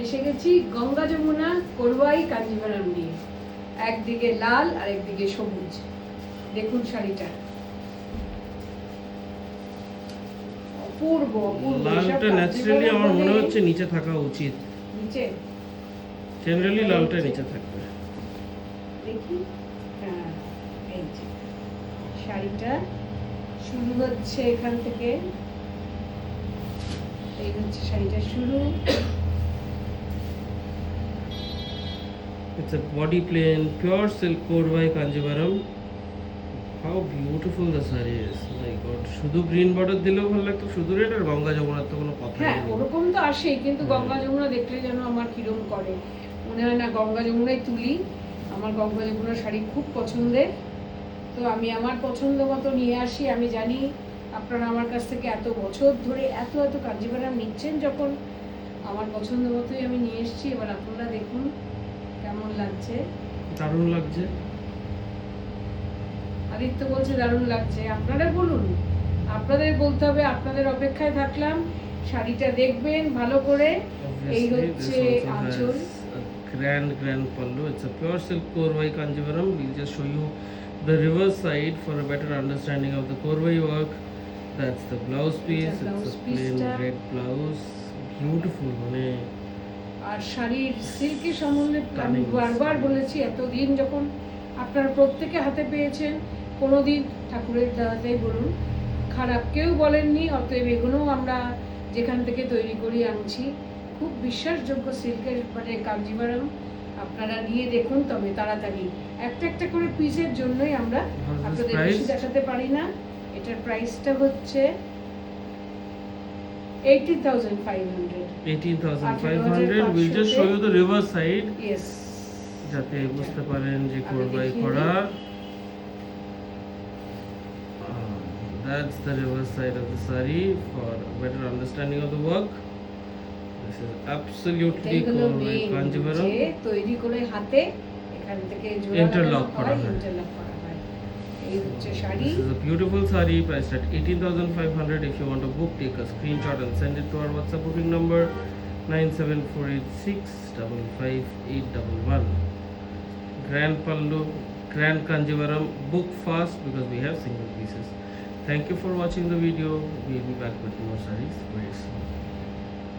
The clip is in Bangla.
এসে গেছি গঙ্গা যমুনা করওয়াই কাঞ্জিভারাম নিয়ে। একদিকে লাল আর একদিকে সবুজ। দেখুন শাড়িটা অপূর্ব অপূর্ব। লালটা ন্যাচারালি আমার মনে হচ্ছে নিচে থাকা উচিত। নিচে জেনারেলি লালটা নিচে থাকবে। দেখি, হ্যাঁ এই যে শাড়িটা শুরু হচ্ছে এখান থেকে। এই হচ্ছে শাড়িটা শুরু। It's a body plain, pure silk Korvai Kanjivaram. How beautiful the saree is! My God, শুধু গ্রিন বর্ডার দিলেও ভালো লাগতো, শুধু রেড আর গঙ্গা যমুনার তো কোনো কথাই হ্যাঁ নেই। ওরকম তো আসেই, কিন্তু গঙ্গা যমুনা দেখলে যেন আমার কিরম করে, মনে হয় না গঙ্গা যমুনাই তুলি। আমার গঙ্গা যমুনার শাড়ি খুব পছন্দের, তো আমি আমার পছন্দ মতো নিয়ে আসি। আমি জানি আপনারা আমার কাছ থেকে এত বছর ধরে এত এত কাঞ্জিভারাম নিচ্ছেন, যখন আমার পছন্দ মতোই আমি নিয়ে এসেছি। এবার আপনারা দেখুন কেমন লাগছে। দারুণ লাগছে। আদিত্য বলছে দারুণ লাগছে, আপনারা বলুন, আপনাদের বলতে হবে, আপনাদের অপেক্ষায় থাকলাম। শাড়িটা দেখবেন ভালো করে। এই হচ্ছে আঁচল। Grand pallu. It's a pure silk Korvai Kanjivaram. We'll just show you the reverse side for a better understanding of the Korvai work. That's the blouse piece. It's a plain red blouse. Beautiful, মানে আর শাড়ির সিল্কের সম্বন্ধে আমি বারবার বলেছি, এতদিন যখন আপনারা প্রত্যেকে হাতে পেয়েছেন, কোনোদিন ঠাকুরের দাদাতেই বলুন খারাপ কেউ বলেননি। অতএব এগুলোও আমরা যেখান থেকে তৈরি করি আনছি, খুব বিশ্বাসযোগ্য সিল্কের মানে কাঞ্জিভারাম। আপনারা নিয়ে দেখুন, তবে তাড়াতাড়ি। একটা একটা করে পিসের জন্যই আমরা আপনাদের বেশি দেখাতে পারি না। এটার প্রাইসটা হচ্ছে 18,500. 18,500. We'll just show you the reverse side. Yes. যাতে বুঝতে পারেন যে কোরবাই করা। That's the reverse side of the saree for better understanding of the work. This is absolutely Korvai Kanjivaram. যে তৈরি করে হাতে এখান থেকে জোড়া ইন্টারলক করা হয়। ইন্টারলক করা হয়। এই হচ্ছে sari. This is a beautiful saree priced at 18,500. If you want to book, take a screenshot and send it to our WhatsApp booking number 97486555811. Grand pallu, grand Kanjivaram. Book fast because we have single pieces. Thank you for watching the video. We'll be back with more sarees very soon.